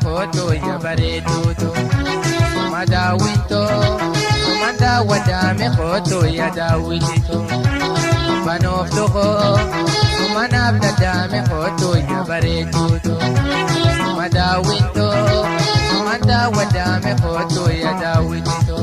Foto ya bareeduutu madaawwinto madaawwadame foto ya daawwititu banoof tokko manaaf dadame foto ya bareeduutu madaawwinto madaawwadame foto ya daawwititu.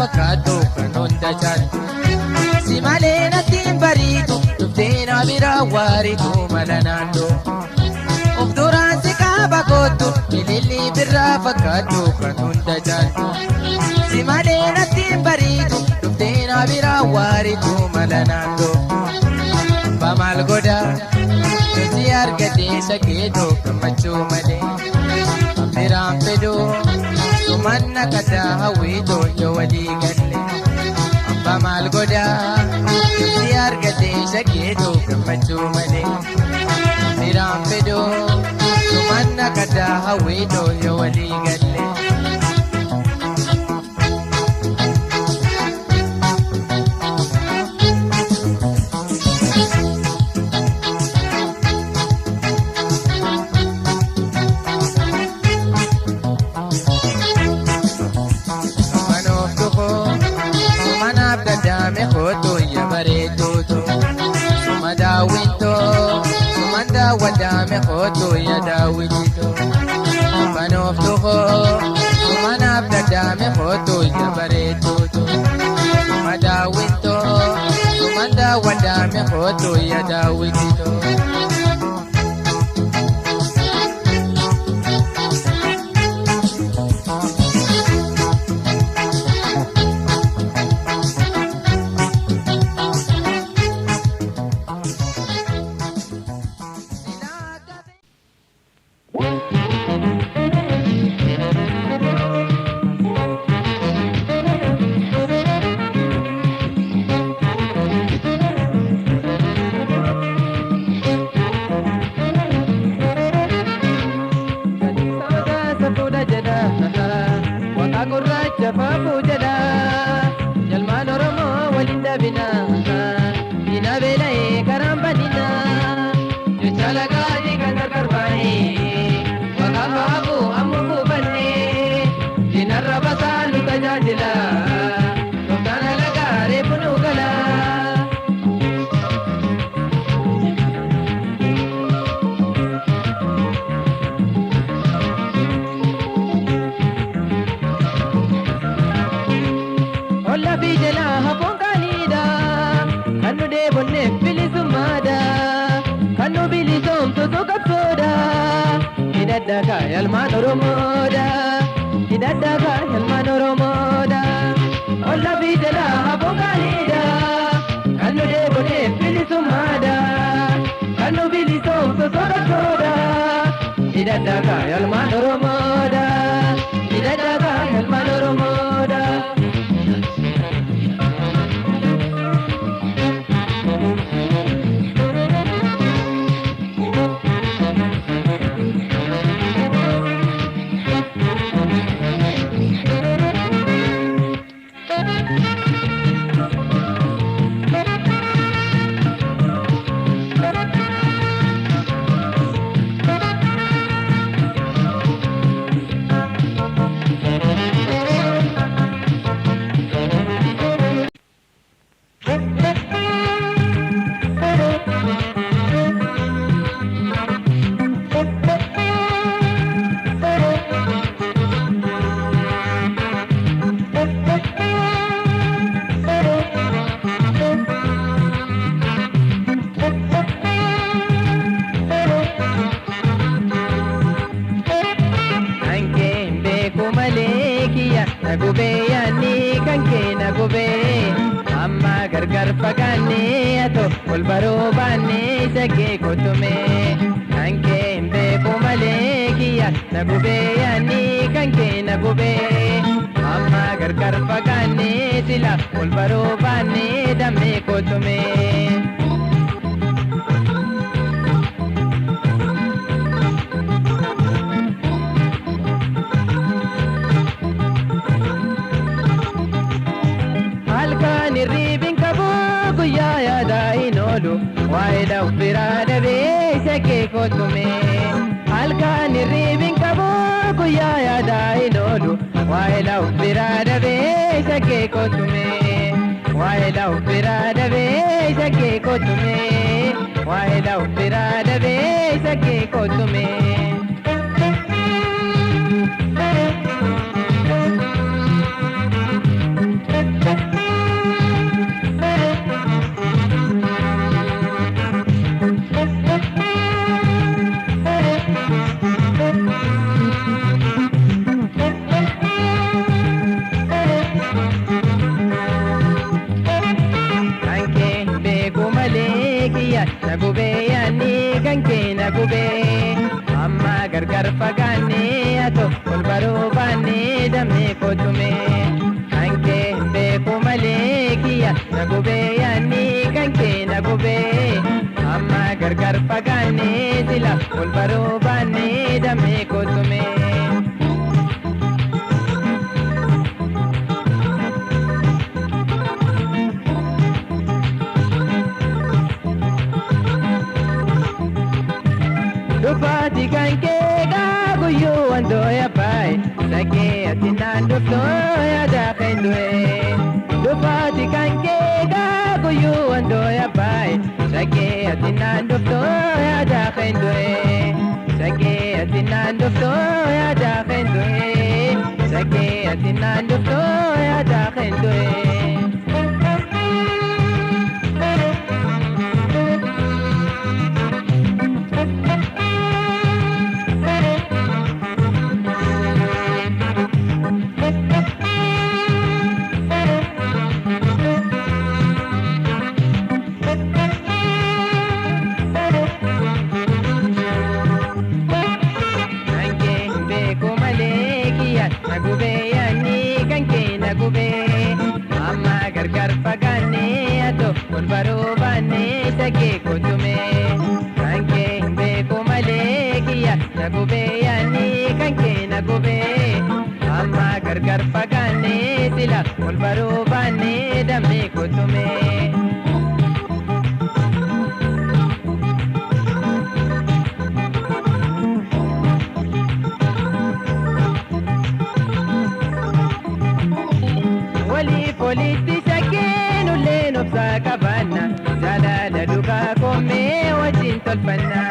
Fakkaatu kan hunda caaltu si malee natti hin bariitu dhuftee na bira waaritu mala naannoo of duraan si qaaba kootu ililli birraa fakkaatu kan hunda caaltu si malee natti hin bariitu dhuftee na bira waaritu mala naannoo abbaa maal godhaa nuti argatee sakeetoo gammachuu malee biraan fedhoo. Sumanna kata hawito yo wali galle abba mal goda si argate shakeeto gammachu male miran fedo sumanna kata hawito yo wali galle foto ya bareeduutu madaawwinto madaawwadame foto ya daawwititu banoof tokko manaaf dadame foto ya bareeduutu madaawwinto madaawwadame foto ya daawwititu. Hidaddaga ilmaan Oromoodha hidaddaga ilmaan Oromoodha olla biidala abogaaniidha kan nu deebonee bilisummaadha kan nu bilisoomsu sodachoodha hidaddaga ilmaan Oromoodha hidaddaga ilmaan Oromoodha. Nagube amma gargar fagaanne ato والبروباني سكي كتمي كانكي مبيكو مليكيا نقوبي يعني كانكي نقوبي أما غرغر فقاني سلا والبروباني دمي كتمي الريبين كبوكو يا داينولو وايدا وفرادا بيسكي كوتومي الكان الريبين كبوكو يا داينولو وايدا وفرادا بيسكي كوتومي وايدا وفرادا بيسكي كوتومي وايدا وفرادا بيسكي كوتومي nagube yani kanke nagube amma gargar pagane ato kolbaro bane dame kotume kanke be kumale kiya nagube yani kanke nagube amma gargar pagane dila kolbaro bane dame kotume Dufati kanke gagu yu ando ya pai Sake atinan dufto ya dakendwe Dufati kanke gagu yu ando ya pai Sake atinan dufto ya dakendwe Sake atinan dufto ya dakendwe Sake atinan dufto ya dakendwe nagube yani kanke nagube amma gargar pagane ato kolbaro bane sake kotume kanke be komale kiya nagube yani kanke nagube amma gargar pagane sila kolbaro bane dame kotume Politi sakenu leno sakabana Jalala duka kome wajin tolpana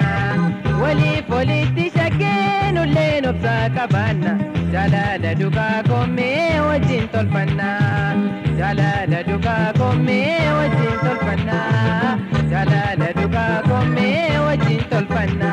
Wali politi sakenu leno sakabana Jalala duka kome wajin tolpana Jalala duka kome wajin tolpana Jalala duka kome wajin tolpana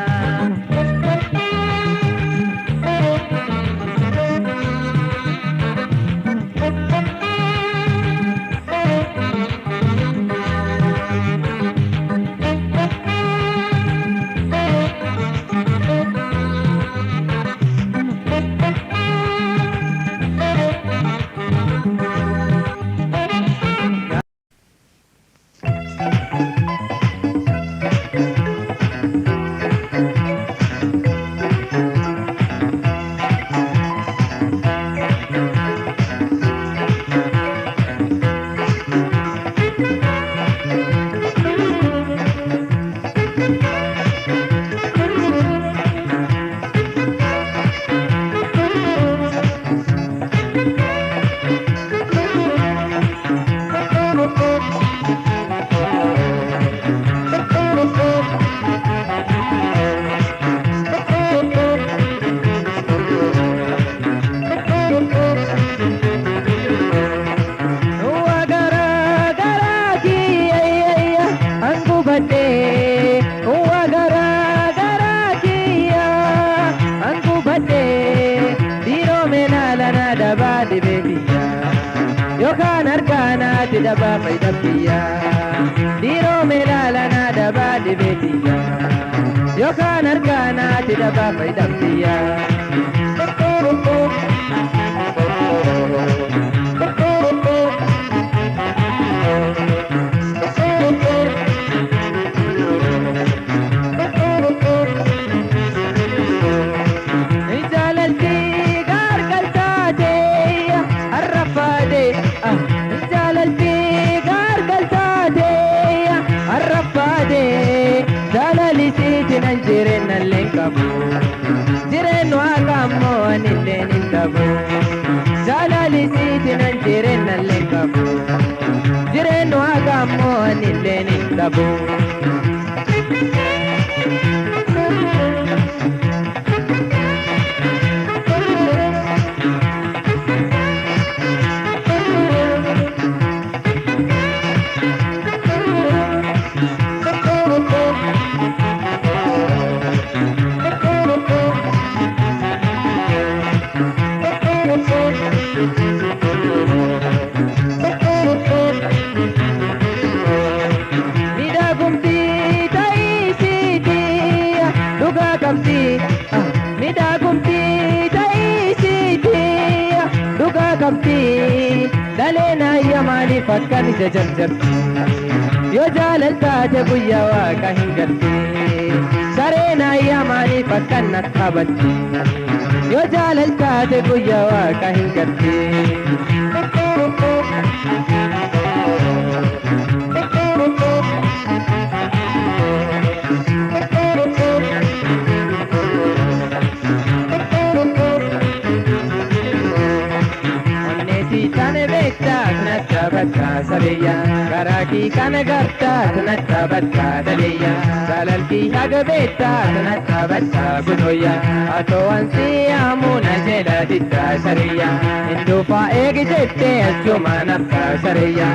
Yokan harkana tidak bapak idap dia. Diro melalana daba dibetiya Yokan arkana tidaba faidamtiya Jireno agamo anille nindabu Jalali sitina jirena lengabu Jireno agamo anille nindabu Dalena yamani fakkan jajanjarti Yo jalalta jabuya waka hingarti Sarena yamani fakkan nathabatti Yo jalalta jabuya waka hingarti Natabata sariya Karaki kanagarta Natabata daliya Salalki hagabeta Natabata gunoya Ato ansi amuna jela ditta sariya Indufa egi jette Achuma nafta sariya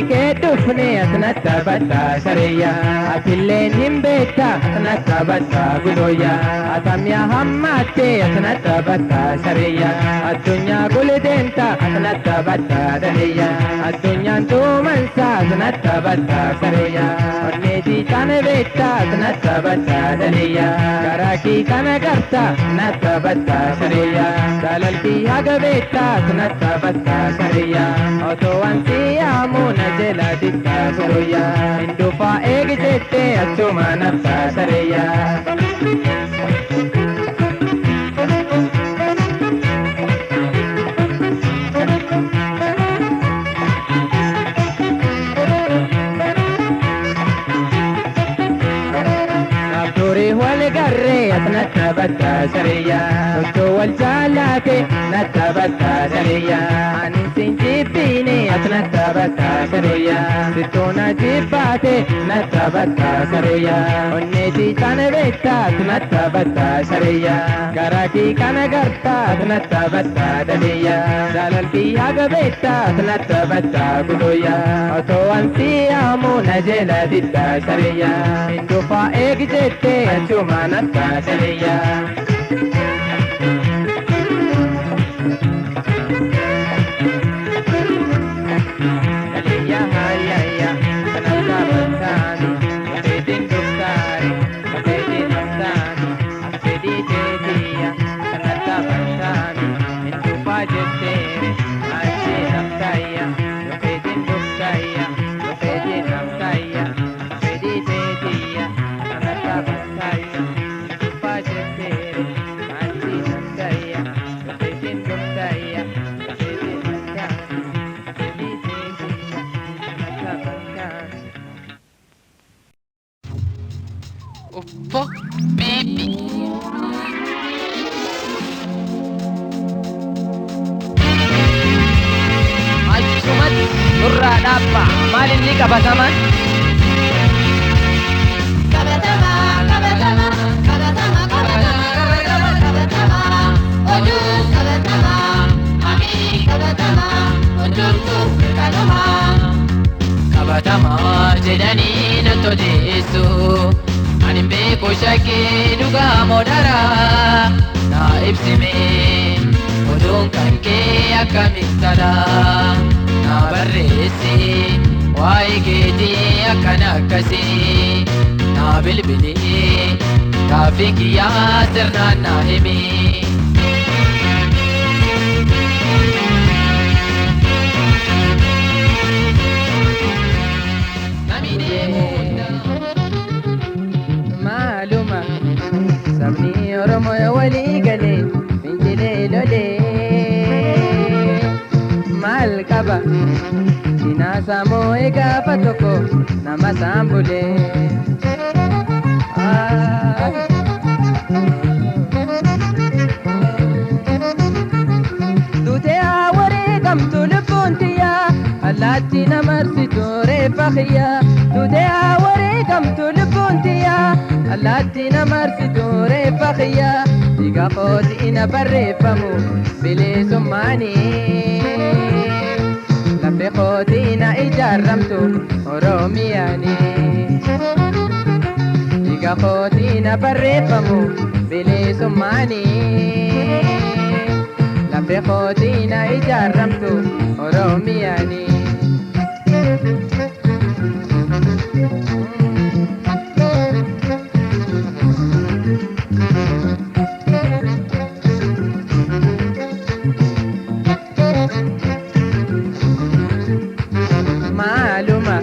Ke dufne atnatabata sariya Atille nimbeta atnatabata gudoya Atamya hammate atnatabata sariya Adunya gulidenta atnatabata daliya Adunya tumansa atnatabata sariya Orneti kanaveta atnatabata daliya Karaki kanagarta atnatabata sariya Dalalki hagaveta atnatabata sariya Oto ansi amuna jela ditta suruya Indufa egi jette achuma nafta sariya Natabata sariya Unto wal jalate Natabata sariya Anin sinjibine Natabata sariya Situna jibate Natabata sariya Onneti kanaveta Natabata sariya Karaki kanagarta Natabata daliya Dalalki hagabeta Natabata gudoya Oto ansi amuna jela ditta sariya Indufa egi jette Achuma nafta sariya Daliya hayaya Kanata bantani Mafedin duftari Mafedin naftani Mafedi jetiya Kanata bantani Indufa jettere Achi naftaya Mafedin duftaya Mafedin naftaya Mafedi jetiya Kanata bantaya Indufa jettere Achi naftaya Mafedin duftaya Mafedin naftani Mafedi jetiya Kanata bantaya Oh fuck baby Achumat nurra dhappa maal inni qabataman qabatama qabatama qabatama qabatama qabatama odu qabatama ami qabatama odumtu kanuma qabatama jedani Ani beeku shakkii dhugaa moodaraa na ibsime oduun kan kee akkamittanaa na barreessi waa'ee keetii akkana akkasii na bilbilee gaaffii kiyyaa sirnaan na himi. Sabni Oromoo walii galee fincilee lolee maal qaba dinaasaa moo'ee gaafa tokko nama saambulee. Duutee hawaree kamtu lubbuun tiyyaa allaattii namarsitu reeffa kiyyaa. Duutee hawaree kamtu lubbuun tiyyaa allaattii namarsitu reeffa kiyyaa. Dhiiga kooti ina barreeffamu bilisummaanii laphee kooti ina ijaarramtu Oromiyaanii. Dhiiga kooti ina barreeffamu bilisummaanii laphee kooti ina ijaarramtu Oromiyaanii. Maaluma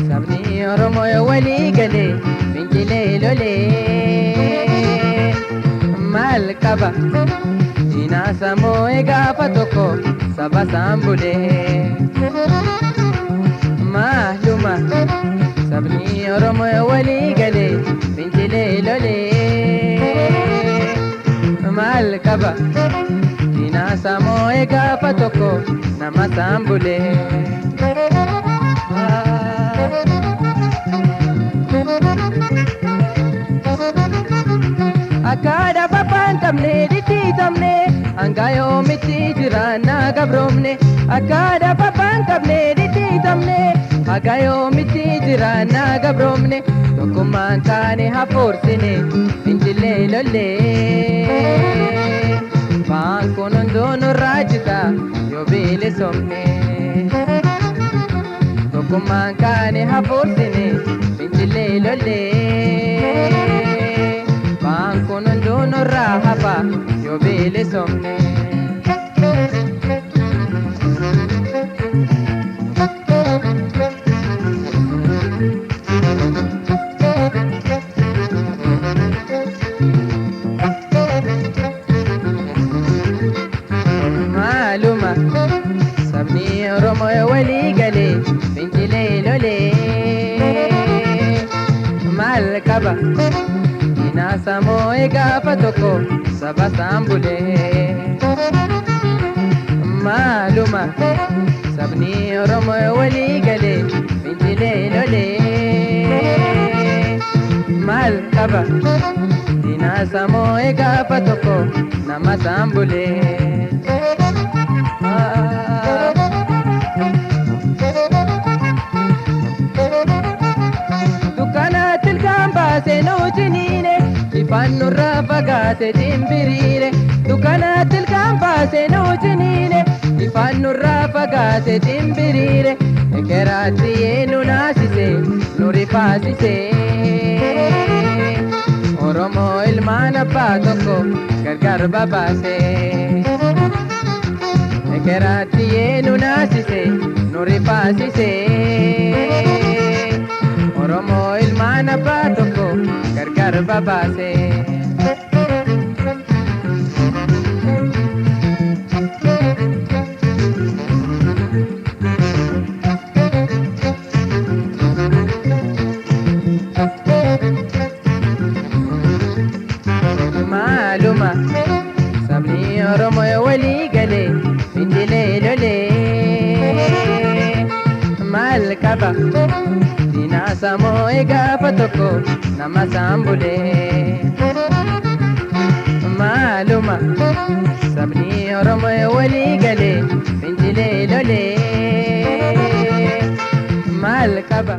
sabni Oromoo walii galee fincilee lolee maal qaba dinaasaa moo'ee gaafa tokko saba saambulee. Maaluma sabni Oromoo walii galee fincilee lolee maal qaba dinaasaa moo'ee gaafa tokko nama saambulee. Akkada babaan qabne diddiitamne hanga yoomitti jiraanna gabroomne. Akkada babaan qabne diddiitamne hanga yoomitti jiraanna gabroomne. Tokkummaan taane hafuursine fincilee lollee waan kun hunduun nurraa jita yoo bilisomne. Tokkummaan taane hafuursine fincilee lollee waan kun hunduun nurraa hafa yoo bilisomne. Maaluma sabni Oromoo walii galee fincilee lolee maal qaba dinaasaa moo'ee gaafa tokko saba saambulee. Maaluma sabni Oromoo walii galee fincilee lolee maal qaba dinaasaa moo'ee gaafa tokko nama saambulee. Dukkanatti ilkaan baasee nu jiniine ifaan nurraa fagaate timbiriire. Dukkanatti ilkaan baasee nu jiniine ifaan nurraa fagaate timbiriire. Ekeraatti nu naasise nu rifaasise Oromoo ilmaan abbaa tokko gargar babaase. Ekeraatti nu naasise nu rifaasise Oromoo ilmaan abbaa tokko gargar babaase. Maaluma sabni Oromoo walii galee fincilee lolee maal qaba dinaasaa moo'ee gaafa tokko nama saambulee. Maaluma sabni Oromoo walii galee fincilee lolee maal qaba.